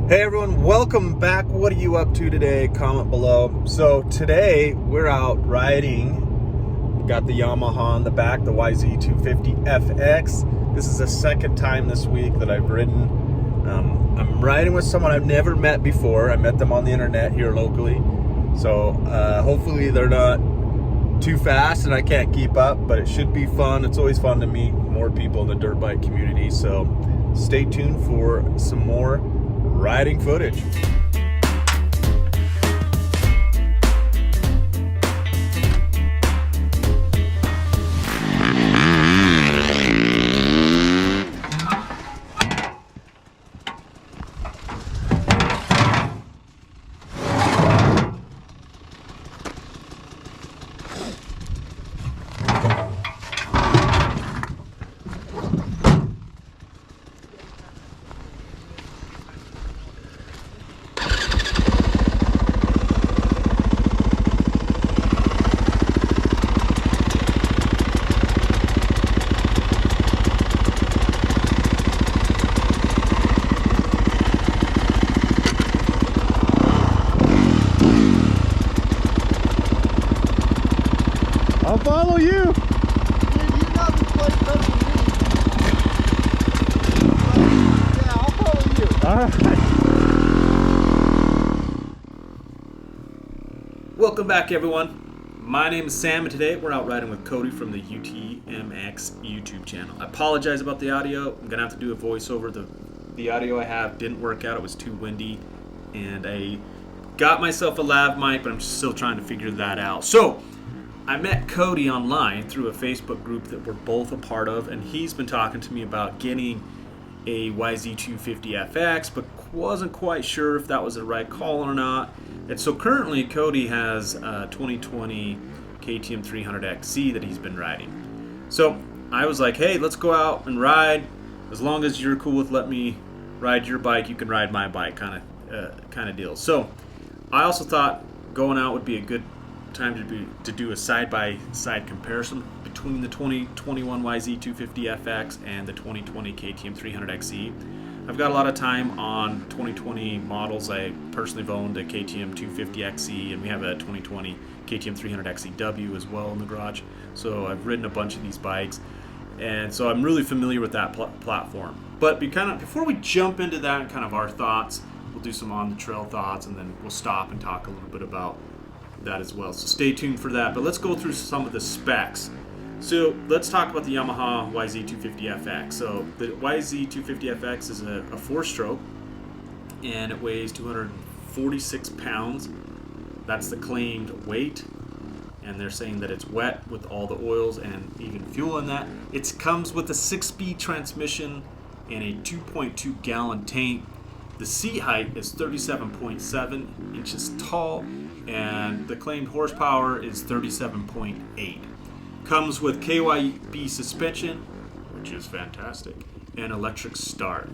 Hey everyone, welcome back. What are you up to today? Comment below. So today we're out riding. We've got the Yamaha in the back, the YZ250FX. This is the second time this week that I've ridden. I'm riding with someone I've never met before. I met them on the internet here locally. So hopefully they're not too fast and I can't keep up, but it should be fun. It's always fun to meet more people in the dirt bike community. So stay tuned for some more riding footage. I'll follow you. Dude, you got this place better than me. Yeah, I'll follow you. Alright. Welcome back, everyone. My name is Sam, and today we're out riding with Cody from the UTMX YouTube channel. I apologize about the audio. I'm gonna have to do a voiceover. The audio I have didn't work out. It was too windy, and I got myself a lav mic, but I'm still trying to figure that out. So I met Cody online through a Facebook group that we're both a part of, and he's been talking to me about getting a YZ250FX, but wasn't quite sure if that was the right call or not. And so currently Cody has a 2020 KTM 300XC that he's been riding. So I was like, hey, let's go out and ride. As long as you're cool with letting me ride your bike, you can ride my bike, kind of deal. So I also thought going out would be a good time to do a side-by-side comparison between the 2021 YZ250FX and the 2020 KTM 300XE. I've got a lot of time on 2020 models. I personally have owned a KTM 250XE, and we have a 2020 KTM 300XEW as well in the garage. So I've ridden a bunch of these bikes, and so I'm really familiar with that platform. But before we jump into that and kind of our thoughts, we'll do some on-the-trail thoughts, and then we'll stop and talk a little bit about that as well. So stay tuned for that. But let's go through some of the specs. So let's talk about the Yamaha YZ250FX. So the YZ250FX is a 4-stroke, and it weighs 246 pounds. That's the claimed weight, and they're saying that it's wet with all the oils and even fuel in that. It comes with a 6-speed transmission and a 2.2 gallon tank. The seat height is 37.7 inches tall, and the claimed horsepower is 37.8. Comes with KYB suspension, which is fantastic, and electric start.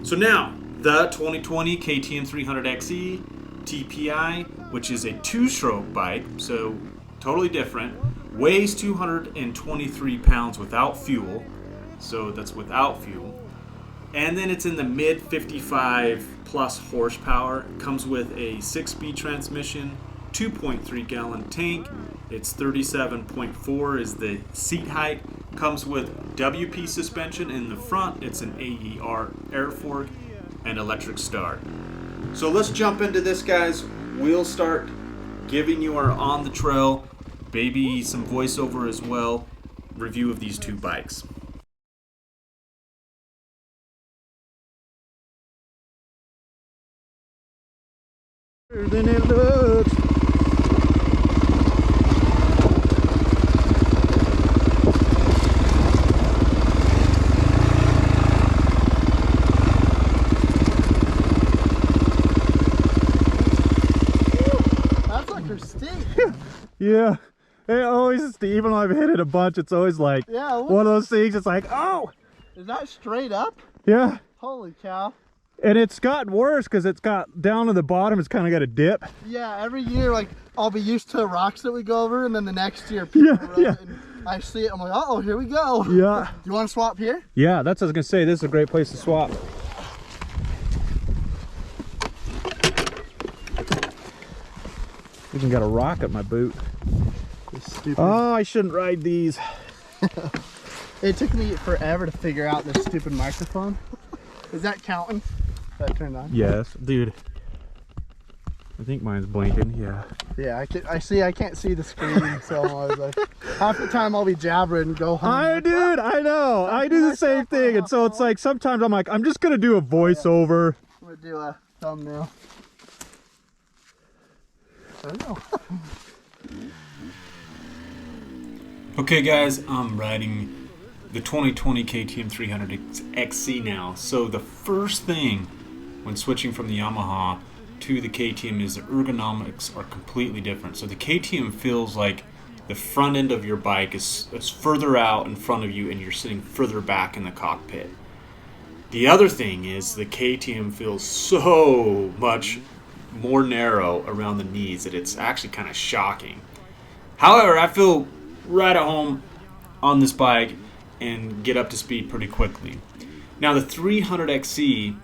So now, the 2020 KTM 300XE TPI, which is a 2-stroke bike, so totally different, weighs 223 pounds without fuel, so that's without fuel. And then it's in the mid 55 plus horsepower. It comes with a 6-speed transmission, 2.3 gallon tank. It's 37.4 is the seat height. Comes with WP suspension in the front. It's an AER air fork and electric start. So let's jump into this, guys. We'll start giving you our on the trail, maybe some voiceover as well, review of these two bikes. Than it looks. That's like her stick. Yeah. It always, even though I've hit it a bunch, it's always like one of those things. It's like, oh. Is that straight up? Yeah. Holy cow. And it's gotten worse because it's got down to the bottom. It's kind of got a dip. Yeah, every year, like, I'll be used to rocks that we go over, and then the next year, people run it, and I see it, I'm like, uh-oh, here we go. Yeah. Do you want to swap here? Yeah, that's what I was going to say. This is a great place to swap. Even got a rock at my boot. Stupid. Oh, I shouldn't ride these. It took me forever to figure out this stupid microphone. Is that counting? That turned on? Yes, dude. I think mine's blinking. Yeah. Yeah, I can't see the screen, so I was like, half the time I'll be jabbering and go home. I know. I do the same thing, and so it's like sometimes I'm like, I'm just gonna do a voiceover. I'm gonna do a thumbnail. I don't know. Okay, guys, I'm riding the 2020 KTM 300 XC now. So the first thing when switching from the Yamaha to the KTM is the ergonomics are completely different. So the KTM feels like the front end of your bike is further out in front of you and you're sitting further back in the cockpit. The other thing is the KTM feels so much more narrow around the knees that it's actually kind of shocking. However, I feel right at home on this bike and get up to speed pretty quickly. Now the 300XC,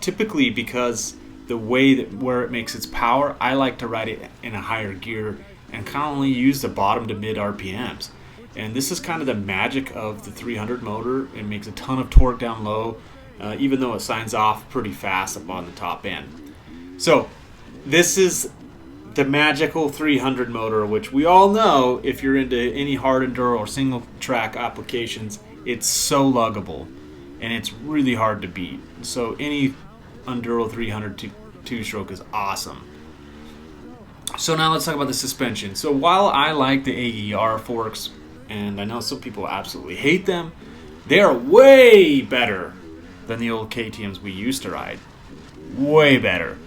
typically because the way that where it makes its power, I like to ride it in a higher gear and kind of only use the bottom to mid RPMs. And this is kind of the magic of the 300 motor. It makes a ton of torque down low, even though it signs off pretty fast up on the top end. So this is the magical 300 motor, which we all know if you're into any hard enduro or single track applications, it's so luggable and it's really hard to beat. So any enduro 300 two-stroke is awesome. So now let's talk about the suspension. So while I like the AER forks, and I know some people absolutely hate them, they are way better than the old KTMs we used to ride. Way better.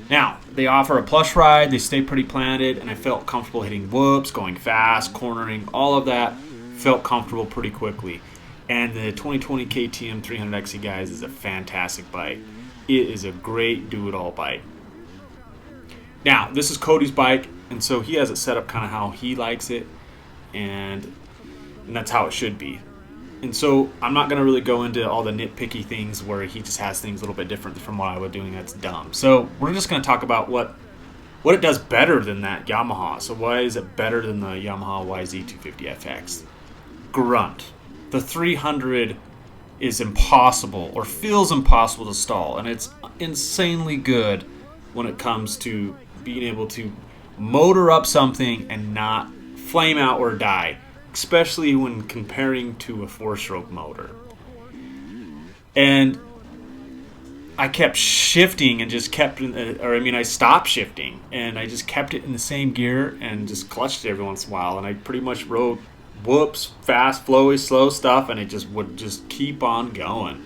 Now, they offer a plush ride, they stay pretty planted, and I felt comfortable hitting whoops, going fast, cornering, all of that felt comfortable pretty quickly. And the 2020 KTM 300XC, guys, is a fantastic bike. It is a great do-it-all bike. Now, this is Cody's bike, and so he has it set up kind of how he likes it, and that's how it should be. And so I'm not going to really go into all the nitpicky things where he just has things a little bit different from what I was doing. That's dumb. So we're just going to talk about what it does better than that Yamaha. So why is it better than the Yamaha YZ250FX? Grunt. The 300 is impossible or feels impossible to stall, and it's insanely good when it comes to being able to motor up something and not flame out or die, especially when comparing to a four-stroke motor. And I kept shifting and just kept, I stopped shifting and I just kept it in the same gear and just clutched it every once in a while. And I pretty much rode whoops, fast, flowy, slow stuff, and it just would just keep on going.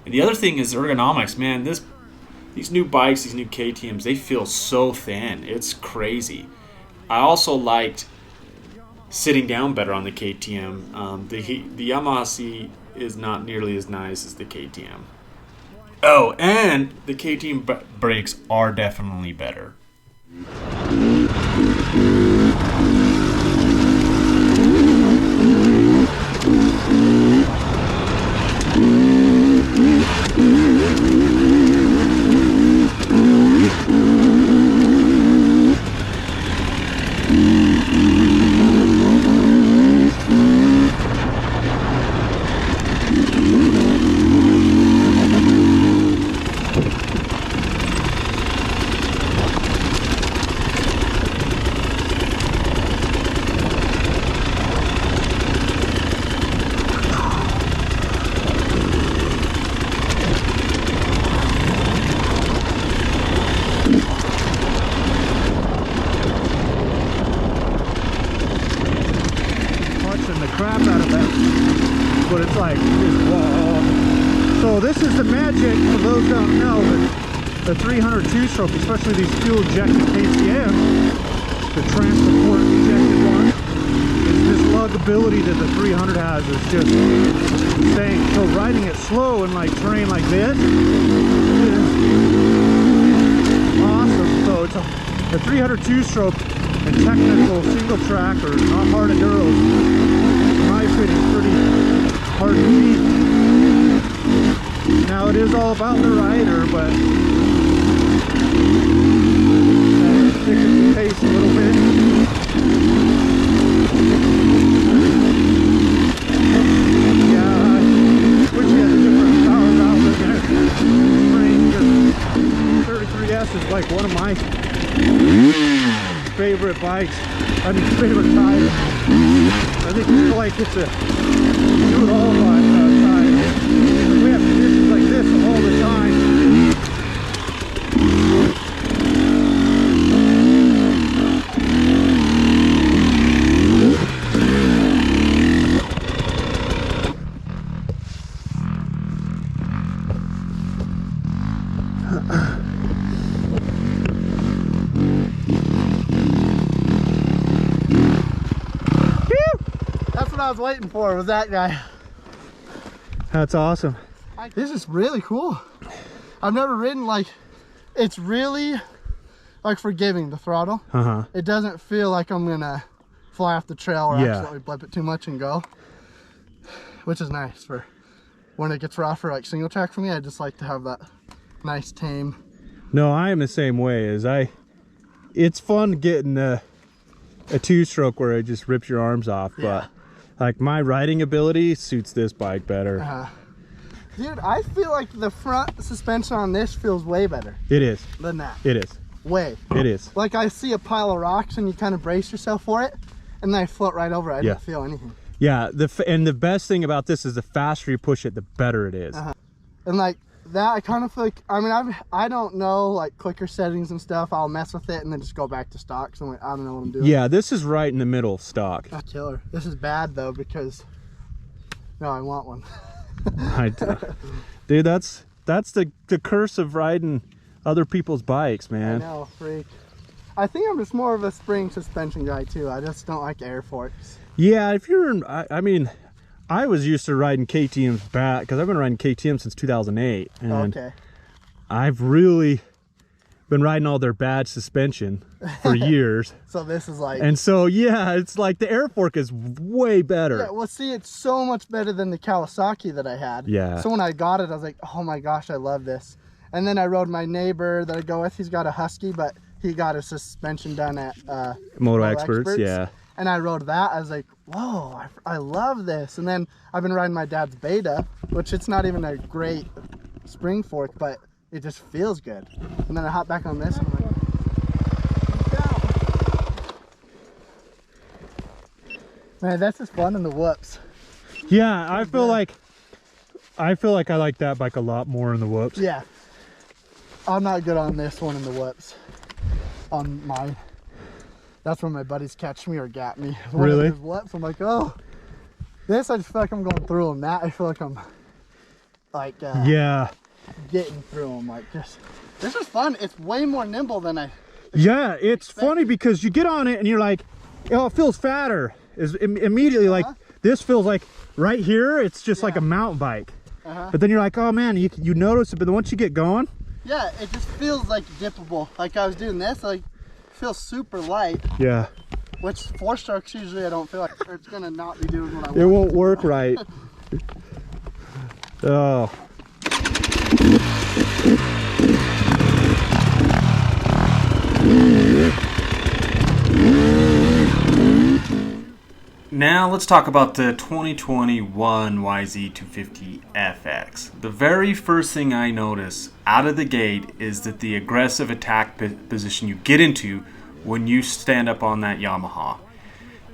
And the other thing is ergonomics, man. These new bikes, these new KTMs, they feel so thin. It's crazy. I also liked sitting down better on the KTM. The Yamaha C is not nearly as nice as the KTM. Oh, and the KTM brakes are definitely better. Crap out of that, but it's like just whoa. So this is the magic for those who don't know that the 300 two-stroke, especially these fuel-injected KTMs, the transport injected one, is this luggability that the 300 has is just insane. So riding it slow in like terrain like this is awesome. So it's the 300 two-stroke and technical single track or not hard enduros, my opinion, is pretty hard to beat. Now it is all about the rider, but sticking the pace a little like one of my favorite bikes. I mean, favorite tires. I think I feel like it's a do it all tire. We have conditions like this all the time. That's what I was waiting for, was that guy. That's awesome. This is really cool. I've never ridden like, it's really like forgiving, the throttle. It doesn't feel like I'm gonna fly off the trail or accidentally blip it too much and go, which is nice for when it gets rough or like single track for me. I just like to have that nice tame. No, I am the same way. It's fun getting a two-stroke where it just rips your arms off, but like my riding ability suits this bike better. Dude, I feel like the front suspension on this feels way better. It is. Than that. It is. Way. It is. Like I see a pile of rocks and you kind of brace yourself for it, and then I float right over it. I don't feel anything. Yeah, and the best thing about this is the faster you push it, the better it is. And like that, I kind of feel like, I mean, I don't know like clicker settings and stuff. I'll mess with it and then just go back to stock. So I'm like, I don't know what I'm doing. Yeah, this is right in the middle of stock. That's killer. This is bad though, because no, I want one. Dude, that's the curse of riding other people's bikes, man. I know, freak. I think I'm just more of a spring suspension guy too. I just don't like air forks. Yeah, if you're in, I mean, I was used to riding KTM's back because I've been riding KTM since 2008, and I've really been riding all their bad suspension for years. So this is like, and so yeah, it's like the air fork is way better. Yeah, well, see, it's so much better than the Kawasaki that I had. Yeah. So when I got it, I was like, oh my gosh, I love this. And then I rode my neighbor that I go with. He's got a Husky, but he got his suspension done at Moto Experts. Yeah. And I rode that. I was like, whoa, I love this. And then I've been riding my dad's Beta, which it's not even a great spring fork, but it just feels good. And then I hop back on this and I'm like, man, that's just fun in the whoops. Yeah, I feel like I like that bike a lot more in the whoops. Yeah. I'm not good on this one in the whoops. On mine. That's when my buddies catch me or gap me. Really? Whoops, I'm like, oh. This, I just feel like I'm going through them. That, I feel like I'm like getting through them. Like this is fun. It's way more nimble than I it's funny because you get on it and you're like, oh, it feels fatter. Is immediately like this feels like right here it's just like a mountain bike. But then you're like, oh man, you notice it, but then once you get going, yeah, it just feels like dippable. Like I was doing this, like it feels super light. Yeah. Which 4-strokes usually I don't feel like it's gonna not be doing what I want. It won't work right. Oh. Now let's talk about the 2021 YZ250FX. The very first thing I notice out of the gate is that the aggressive attack position you get into when you stand up on that Yamaha.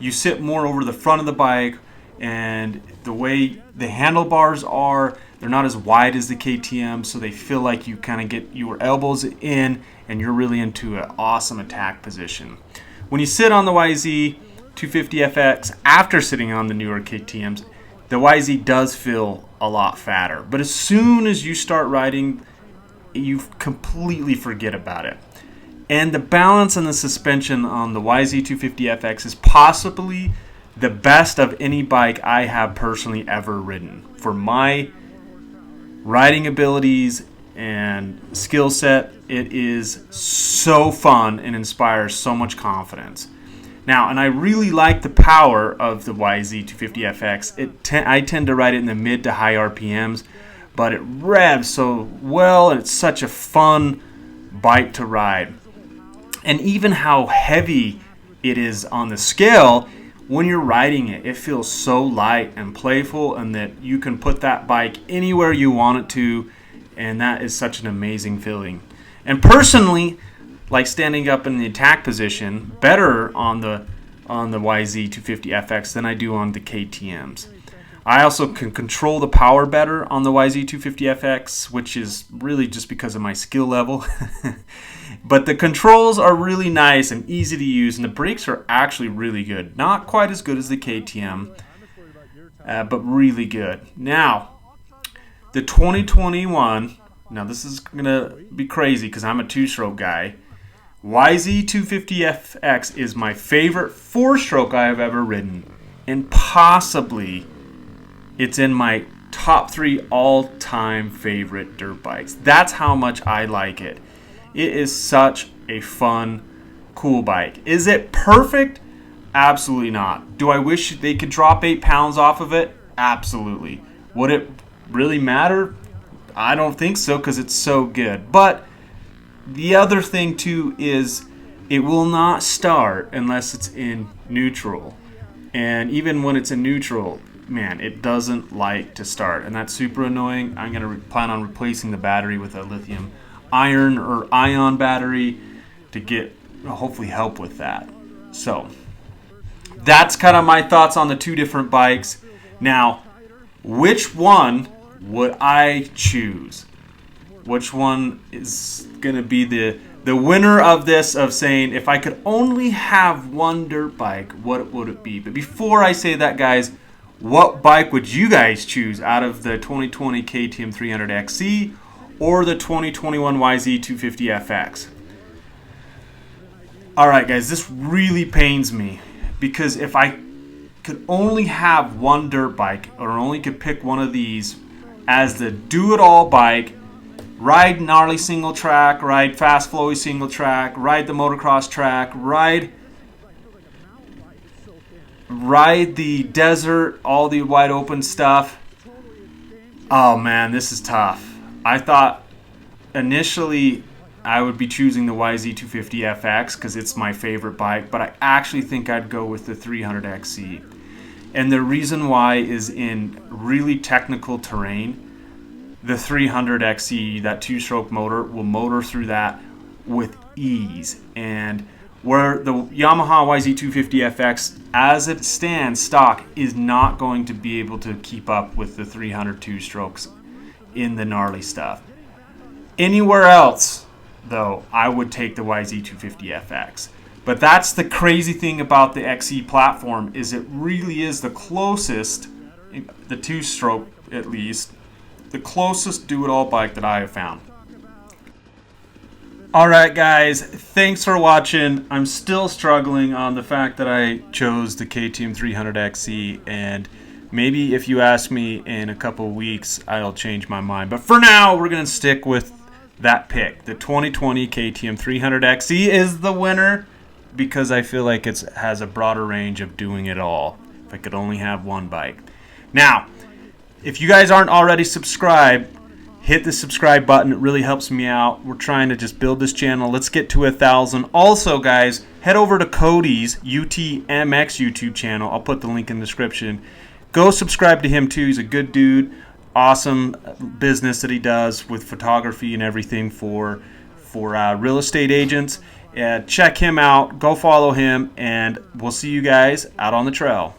You sit more over the front of the bike, and the way the handlebars are, they're not as wide as the KTM, so they feel like you kind of get your elbows in and you're really into an awesome attack position. When you sit on the YZ250FX after sitting on the newer KTMs, the YZ does feel a lot fatter. But as soon as you start riding, you completely forget about it. And the balance and the suspension on the YZ250FX is possibly the best of any bike I have personally ever ridden. For my riding abilities and skill set, it is so fun and inspires so much confidence. Now, and I really like the power of the YZ250FX. I tend to ride it in the mid to high RPMs, but it revs so well, and it's such a fun bike to ride. And even how heavy it is on the scale, when you're riding it, it feels so light and playful, and that you can put that bike anywhere you want it to, and that is such an amazing feeling. And personally, like standing up in the attack position better on the YZ250FX than I do on the KTMs. I also can control the power better on the YZ250FX, which is really just because of my skill level. But the controls are really nice and easy to use, and the brakes are actually really good. Not quite as good as the KTM, but really good. Now, the 2021, now this is going to be crazy because I'm a two-stroke guy. YZ250FX is my favorite four-stroke I have ever ridden, and possibly it's in my top 3 all-time favorite dirt bikes. That's how much I like it. It is such a fun, cool bike. Is it perfect? Absolutely not. Do I wish they could drop 8 pounds off of it? Absolutely. Would it really matter? I don't think so, because it's so good. But the other thing too is it will not start unless it's in neutral. And even when it's in neutral, man, it doesn't like to start, and that's super annoying. I'm going to plan on replacing the battery with a lithium iron or ion battery to get hopefully help with that. So that's kind of my thoughts on the 2 different bikes. Now, which one would I choose? Which one is going to be the winner of this, of saying if I could only have one dirt bike, what would it be? But before I say that, guys, what bike would you guys choose out of the 2020 KTM 300XC or the 2021 YZ250FX? Alright guys, this really pains me, because if I could only have one dirt bike, or only could pick one of these as the do-it-all bike, ride gnarly single track, ride fast flowy single track, ride the motocross track, ride the desert, all the wide open stuff. Oh man, this is tough. I thought initially I would be choosing the YZ250FX because it's my favorite bike, but I actually think I'd go with the 300XC. And the reason why is in really technical terrain, the 300XC, that 2-stroke motor, will motor through that with ease. And where the Yamaha YZ250FX, as it stands stock, is not going to be able to keep up with the 300 2-strokes in the gnarly stuff. Anywhere else, though, I would take the YZ250FX. But that's the crazy thing about the XC platform, is it really is the closest, the 2-stroke at least, the closest do-it-all bike that I have found. Alright guys, thanks for watching. I'm still struggling on the fact that I chose the KTM 300XC, and maybe if you ask me in a couple weeks, I'll change my mind. But for now, we're going to stick with that pick. The 2020 KTM 300XC is the winner because I feel like it has a broader range of doing it all. If I could only have one bike. Now, if you guys aren't already subscribed, hit the subscribe button. It really helps me out. We're trying to just build this channel. Let's get to 1,000. Also, guys, head over to Cody's UTMX YouTube channel. I'll put the link in the description. Go subscribe to him too. He's a good dude. Awesome business that he does with photography and everything for real estate agents. Check him out. Go follow him, and we'll see you guys out on the trail.